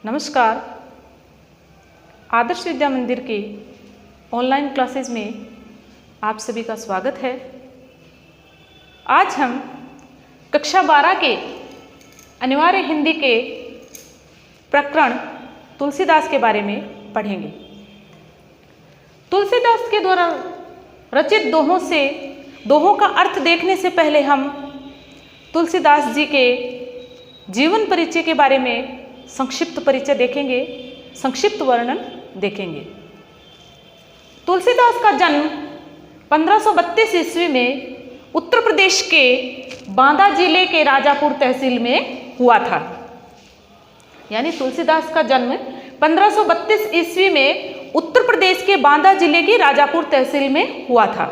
नमस्कार। आदर्श विद्या मंदिर की ऑनलाइन क्लासेस में आप सभी का स्वागत है। आज हम कक्षा 12 के अनिवार्य हिंदी के प्रकरण तुलसीदास के बारे में पढ़ेंगे। तुलसीदास के द्वारा रचित दोहों का अर्थ देखने से पहले हम तुलसीदास जी के जीवन परिचय के बारे में संक्षिप्त परिचय देखेंगे, संक्षिप्त वर्णन देखेंगे। तुलसीदास का जन्म 1532 ईस्वी में उत्तर प्रदेश के बांदा जिले के राजापुर तहसील में हुआ था। यानी तुलसीदास का जन्म 1532 ईस्वी में उत्तर प्रदेश के बांदा जिले की राजापुर तहसील में हुआ था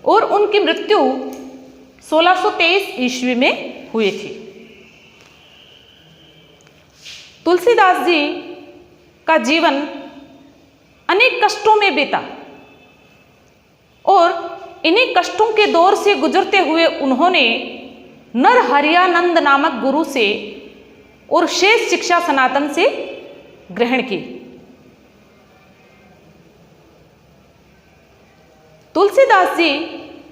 और उनकी मृत्यु 1623 ईस्वी में हुई थी। तुलसीदास जी का जीवन अनेक कष्टों में बीता और इन्हीं कष्टों के दौर से गुजरते हुए उन्होंने नरहरियानंद नामक गुरु से और शेष शिक्षा सनातन से ग्रहण की। तुलसीदास जी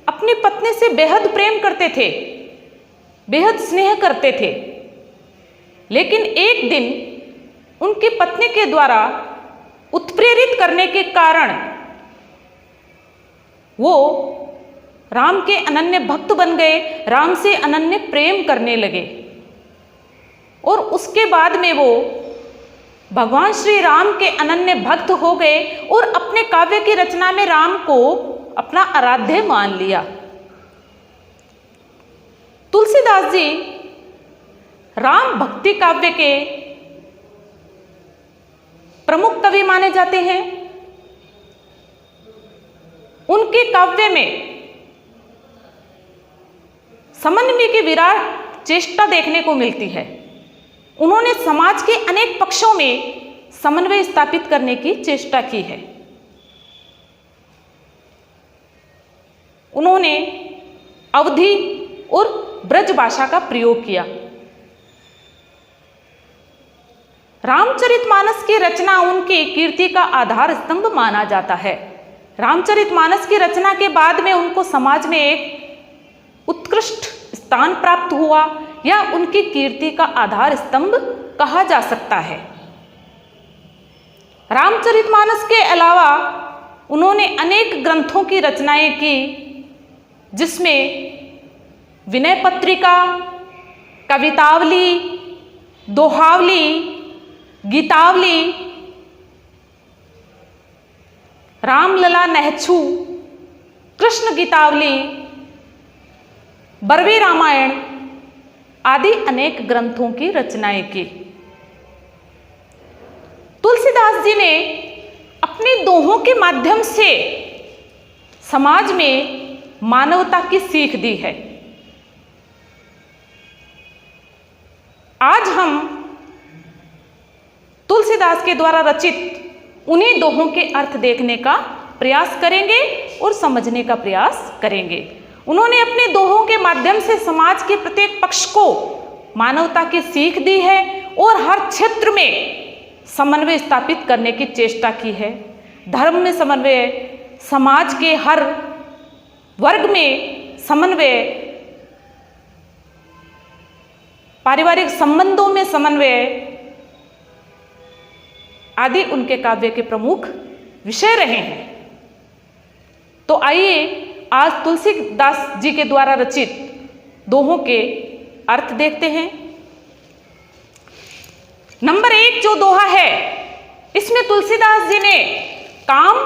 अपनी पत्नी से बेहद प्रेम करते थे, बेहद स्नेह करते थे, लेकिन एक दिन उनकी पत्नी के द्वारा उत्प्रेरित करने के कारण वो राम के अनन्य भक्त बन गए, राम से अनन्य प्रेम करने लगे और उसके बाद में वो भगवान श्री राम के अनन्य भक्त हो गए और अपने काव्य की रचना में राम को अपना आराध्य मान लिया। तुलसीदास जी राम भक्ति काव्य के प्रमुख कवि माने जाते हैं। उनके काव्य में समन्वय की विराट चेष्टा देखने को मिलती है। उन्होंने समाज के अनेक पक्षों में समन्वय स्थापित करने की चेष्टा की है। उन्होंने अवधी और ब्रज भाषा का प्रयोग किया। रामचरितमानस की रचना उनकी कीर्ति का आधार स्तंभ माना जाता है। रामचरितमानस की रचना के बाद में उनको समाज में एक उत्कृष्ट स्थान प्राप्त हुआ या उनकी कीर्ति का आधार स्तंभ कहा जा सकता है। रामचरितमानस के अलावा उन्होंने अनेक ग्रंथों की रचनाएं की, जिसमें विनय पत्रिका, कवितावली, दोहावली, गीतावली, रामलला नहछू, कृष्ण गीतावली, बरवे रामायण आदि अनेक ग्रंथों की रचनाएं की। तुलसीदास जी ने अपने दोहों के माध्यम से समाज में मानवता की सीख दी है। आज हम तुलसीदास के द्वारा रचित उन्हीं दोहों के अर्थ देखने का प्रयास करेंगे और समझने का प्रयास करेंगे। उन्होंने अपने दोहों के माध्यम से समाज के प्रत्येक पक्ष को मानवता की सीख दी है और हर क्षेत्र में समन्वय स्थापित करने की चेष्टा की है। धर्म में समन्वय, समाज के हर वर्ग में समन्वय, पारिवारिक संबंधों में समन्वय आदि उनके काव्य के प्रमुख विषय रहे हैं। तो आइए आज तुलसीदास जी के द्वारा रचित दोहों के अर्थ देखते हैं। नंबर 1 जो दोहा है, इसमें तुलसीदास जी ने काम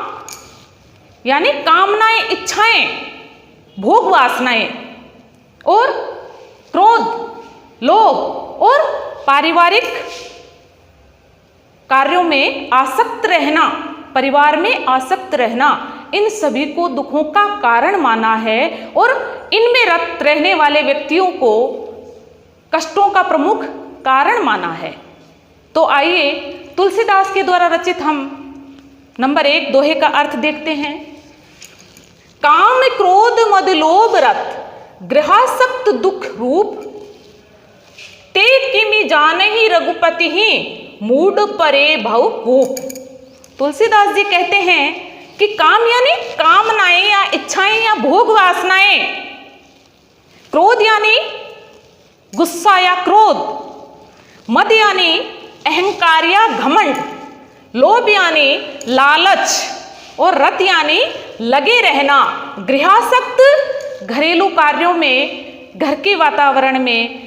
यानी कामनाएं, इच्छाएं, भोग वासनाएं और क्रोध, लोभ और पारिवारिक कार्यों में आसक्त रहना, परिवार में आसक्त रहना, इन सभी को दुखों का कारण माना है और इनमें रत रहने वाले व्यक्तियों को कष्टों का प्रमुख कारण माना है। तो आइए तुलसीदास के द्वारा रचित हम नंबर 1 दोहे का अर्थ देखते हैं। काम क्रोध मद लोभ रत गृहासक्त दुख रूप ते किमि जानहि रघुपति ही मूड परे भव कूप। तुलसीदास जी कहते हैं कि काम यानी कामनाएं या इच्छाएं या भोग वासनाएं, क्रोध यानी गुस्सा या क्रोध, मद यानी अहंकार या घमंड, लोभ यानी लालच और रत यानी लगे रहना, गृहासक्त घरेलू कार्यों में, घर के वातावरण में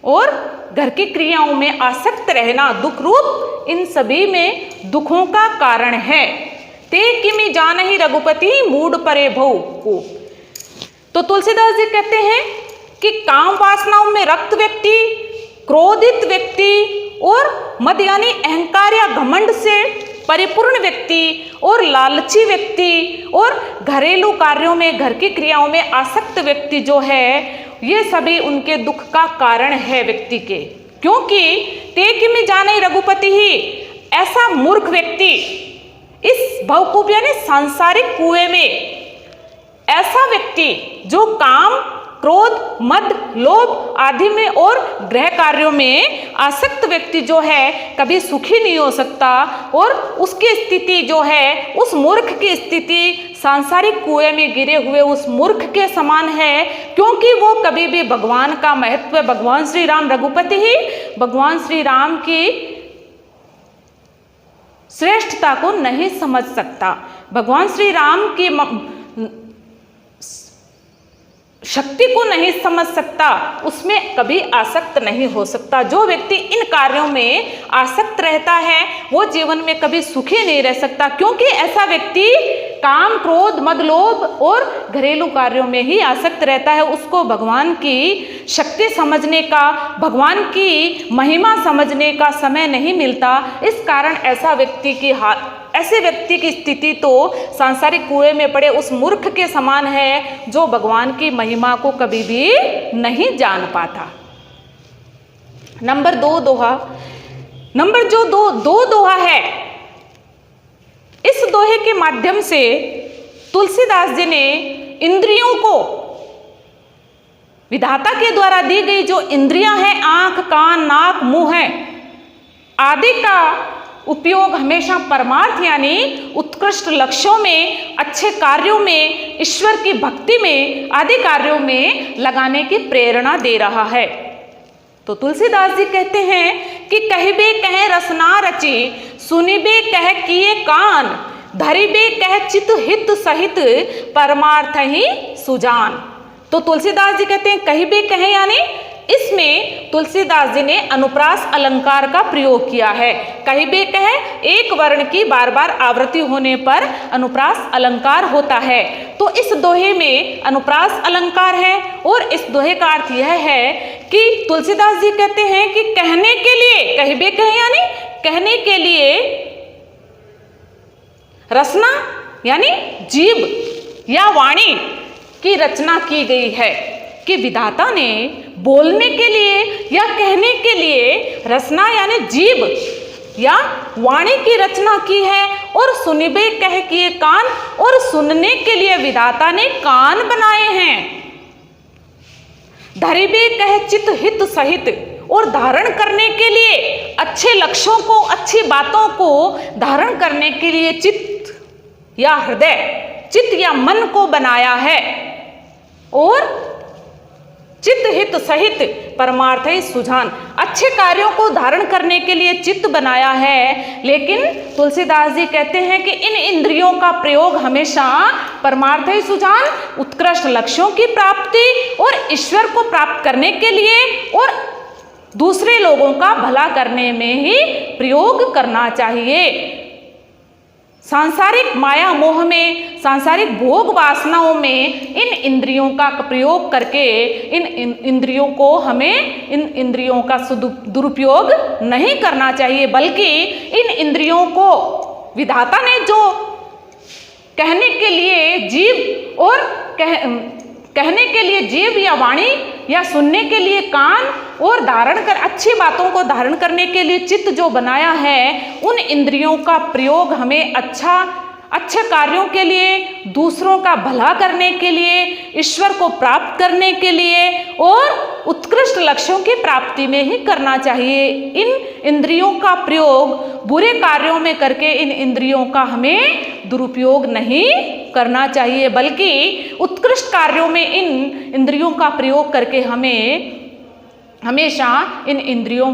और घर की क्रियाओं में आसक्त रहना दुख रूप इन सभी में दुखों का कारण है। ते किमि जानहि रघुपति मूड परे भव को। तो तुलसीदास जी कहते हैं कि काम वासनाओं में रक्त व्यक्ति, क्रोधित व्यक्ति और मद यानी अहंकार या घमंड से परिपूर्ण व्यक्ति और लालची व्यक्ति और घरेलू कार्यों में, घर की क्रियाओं में आसक्त व्यक्ति जो है, ये सभी उनके दुख का कारण है व्यक्ति के। क्योंकि ते किमि जानहि रघुपति ही, ऐसा मूर्ख व्यक्ति इस भवकूप यानी सांसारिक कुएं में, ऐसा व्यक्ति जो काम, क्रोध, मद, लोभ आदि में और गृह कार्यों में आसक्त व्यक्ति जो है कभी सुखी नहीं हो सकता। और उसकी स्थिति जो है, उस मूर्ख की स्थिति सांसारिक कुएं में गिरे हुए उस मूर्ख के समान है, क्योंकि वो कभी भी भगवान का महत्व, भगवान श्री राम रघुपति ही भगवान श्री राम की श्रेष्ठता को नहीं समझ सकता, भगवान श्री राम की शक्ति को नहीं समझ सकता, उसमें कभी आसक्त नहीं हो सकता। जो व्यक्ति इन कार्यों में आसक्त रहता है वो जीवन में कभी सुखी नहीं रह सकता, क्योंकि ऐसा व्यक्ति काम, क्रोध, मद, लोभ और घरेलू कार्यों में ही आसक्त रहता है। उसको भगवान की शक्ति समझने का, भगवान की महिमा समझने का समय नहीं मिलता। इस कारण ऐसे व्यक्ति की स्थिति तो सांसारिक कुएं में पड़े उस मूर्ख के समान है, जो भगवान की महिमा को कभी भी नहीं जान पाता। नंबर दो दोहा है, इस दोहे के माध्यम से तुलसीदास जी ने इंद्रियों को, विधाता के द्वारा दी गई जो इंद्रियां हैं, आंख, कान, नाक, मुंह है आदि का उपयोग हमेशा परमार्थ यानी उत्कृष्ट लक्ष्यों में, अच्छे कार्यों में, ईश्वर की भक्ति में आदि कार्यों में लगाने की प्रेरणा दे रहा है। तो तुलसीदास जी कहते हैं कि कहिबे कहे रसना रची, सुनिबे कह किए कान, धरिबे कह चित हित सहित, परमार्थ ही सुजान। तो तुलसीदास जी कहते हैं कहिबे कहे यानी इसमें तुलसीदास जी ने अनुप्रास अलंकार का प्रयोग किया है। कहिबे कहे एक वर्ण की बार बार आवृत्ति होने पर अनुप्रास अलंकार होता है। तो इस दोहे में अनुप्रास अलंकार है और इस दोहे का अर्थ यह है कि तुलसीदास जी कहते हैं कि कहने के लिए, कहिबे कहे यानी कहने के लिए, रचना यानी जीभ या वाणी की रचना की गई है, कि विधाता ने बोलने के लिए या कहने के लिए रचना यानी जीभ या वाणी की रचना की है। और सुनिबे कह किए कान, और सुनने के लिए विधाता ने कान बनाए हैं। धरिबे कह चित हित सहित, और धारण करने के लिए, अच्छे लक्ष्यों को, अच्छी बातों को धारण करने के लिए चित्त या हृदय, चित्त या मन को बनाया है। और चित्त हित सहित परमार्थ ही सुजान, अच्छे कार्यों को धारण करने के लिए चित्त बनाया है। लेकिन तुलसीदास जी कहते हैं कि इन इंद्रियों का प्रयोग हमेशा परमार्थ ही सुजान, उत्कृष्ट लक्ष्यों की प्राप्ति और ईश्वर को प्राप्त करने के लिए और दूसरे लोगों का भला करने में ही प्रयोग करना चाहिए। सांसारिक माया मोह में, सांसारिक भोग वासनाओं में इन इंद्रियों का प्रयोग करके इन इंद्रियों को हमें इन इंद्रियों का दुरुपयोग नहीं करना चाहिए, बल्कि इन इंद्रियों को विधाता ने जो कहने के लिए जीभ और कहने के लिए जीभ या वाणी या सुनने के लिए कान और अच्छी बातों को धारण करने के लिए चित्त जो बनाया है, उन इंद्रियों का प्रयोग हमें अच्छे कार्यों के लिए, दूसरों का भला करने के लिए, ईश्वर को प्राप्त करने के लिए और उत्कृष्ट लक्ष्यों की प्राप्ति में ही करना चाहिए। इन इंद्रियों का प्रयोग बुरे कार्यों में करके इन इंद्रियों का हमें दुरुपयोग नहीं करना चाहिए, बल्कि उत्कृष्ट कार्यों में इन इंद्रियों का प्रयोग करके हमें हमेशा इन इंद्रियों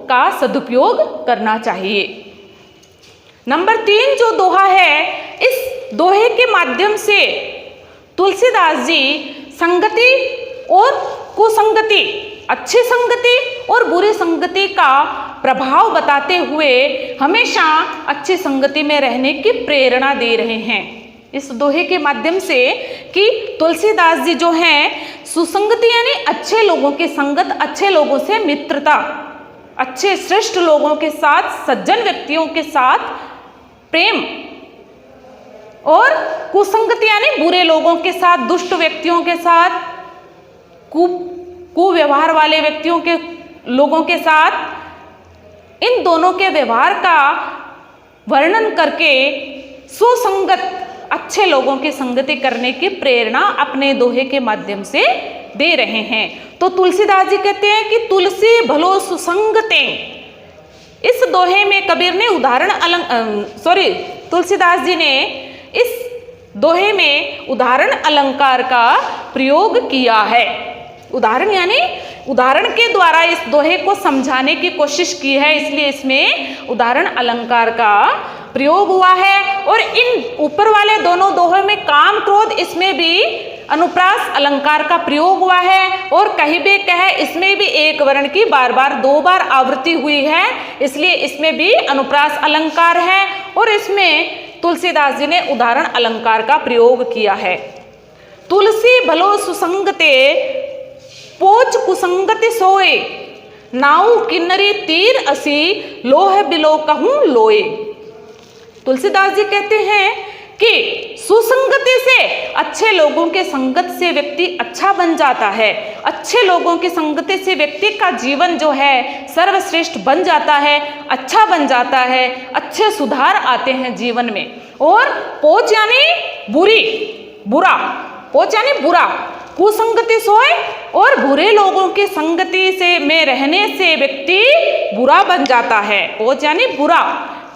का सदुपयोग करना चाहिए। नंबर 3 जो दोहा है, इस दोहे के माध्यम से तुलसीदास जी संगति और कुसंगति, अच्छी संगति और बुरी संगति का प्रभाव बताते हुए हमेशा अच्छी संगति में रहने की प्रेरणा दे रहे हैं इस दोहे के माध्यम से, कि तुलसीदास जी जो हैं सुसंगति यानी अच्छे लोगों की संगत, अच्छे लोगों से मित्रता, अच्छे श्रेष्ठ लोगों के साथ, सज्जन व्यक्तियों के साथ प्रेम, और कुसंगति यानी बुरे लोगों के साथ, दुष्ट व्यक्तियों के साथ, कुव्यवहार वाले व्यक्तियों के लोगों के साथ, इन दोनों के व्यवहार का वर्णन करके सुसंगत अच्छे लोगों की संगति करने की प्रेरणा अपने दोहे के माध्यम से दे रहे हैं। तो तुलसीदास जी कहते हैं कि तुलसी भलो सुसंगते। इस दोहे में कबीर ने तुलसीदास जी ने इस दोहे में उदाहरण अलंकार का प्रयोग किया है। उदाहरण यानी उदाहरण के द्वारा इस दोहे को समझाने की कोशिश की है, इसलिए इसमें उदाहरण अलंकार का प्रयोग हुआ है। और इन ऊपर वाले दोनों दोहे में काम क्रोध, इसमें भी अनुप्रास अलंकार का प्रयोग हुआ है। और कहीं भी कहे, इसमें भी एक वर्ण की दो बार आवृत्ति हुई है, इसलिए इसमें भी अनुप्रास अलंकार है। और इसमें तुलसीदास जी ने उदाहरण अलंकार का प्रयोग किया है। तुलसी भलो सुसंगते, पोच कुसंगति सोए, नाऊ किन्नरी तीर असी, लोह बिलो कहूं लोए। तुलसीदास जी कहते हैं कि सुसंगति से, अच्छे लोगों के संगत से व्यक्ति अच्छा बन जाता है। अच्छे लोगों की संगति से व्यक्ति का जीवन जो है सर्वश्रेष्ठ बन जाता है, अच्छा बन जाता है, अच्छे सुधार आते हैं जीवन में। और पोच यानी बुरा, पोच यानी बुरा, कुसंगति सोए, और बुरे लोगों की संगति से में रहने से व्यक्ति बुरा बन जाता है। पोच यानी बुरा,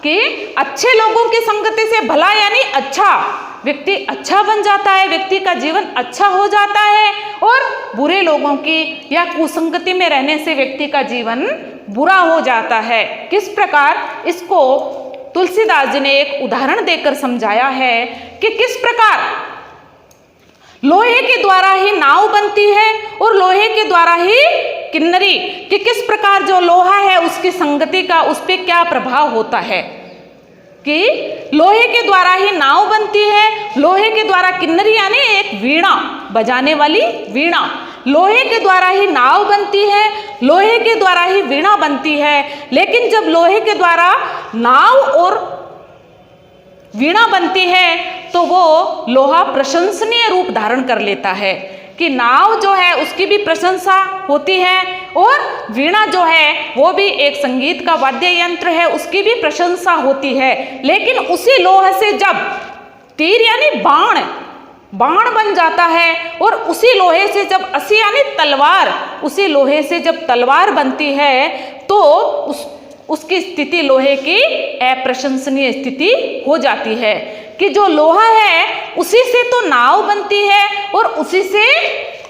कि अच्छे लोगों की संगति से भला यानी अच्छा, व्यक्ति अच्छा बन जाता है, व्यक्ति का जीवन अच्छा हो जाता है। और बुरे लोगों की या कुसंगति में रहने से व्यक्ति का जीवन बुरा हो जाता है। किस प्रकार, इसको तुलसीदास जी ने एक उदाहरण देकर समझाया है कि किस प्रकार लोहे के द्वारा ही नाव बनती है और लोहे के द्वारा ही किन्नरी, कि किस प्रकार जो लोहा है उसकी संगति का उस पर क्या प्रभाव होता है। कि लोहे के द्वारा ही नाव बनती है, लोहे के द्वारा किन्नरी यानी एक वीणा, बजाने वाली वीणा, लोहे के द्वारा ही नाव बनती है, लोहे के द्वारा ही वीणा बनती है। लेकिन जब लोहे के द्वारा नाव और वीणा बनती है तो वो लोहा प्रशंसनीय रूप धारण कर लेता है, कि नाव जो है उसकी भी प्रशंसा होती है, और वीणा जो है वो भी एक संगीत का वाद्य यंत्र है, उसकी भी प्रशंसा होती है। लेकिन उसी लोहे से जब तीर यानी बाण बन जाता है, और उसी लोहे से जब असी यानी तलवार, उसी लोहे से जब तलवार बनती है तो उसकी स्थिति लोहे की अप्रशंसनीय स्थिति हो जाती है। कि जो लोहा है उसी से तो नाव बनती है और उसी से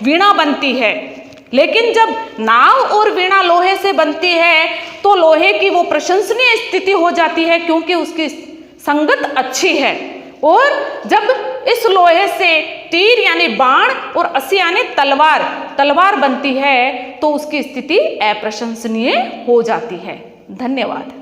वीणा बनती है। लेकिन जब नाव और वीणा लोहे से बनती है तो लोहे की वो प्रशंसनीय स्थिति हो जाती है, क्योंकि उसकी संगत अच्छी है। और जब इस लोहे से तीर यानी बाण और असी यानी तलवार बनती है तो उसकी स्थिति अप्रशंसनीय हो जाती है। धन्यवाद।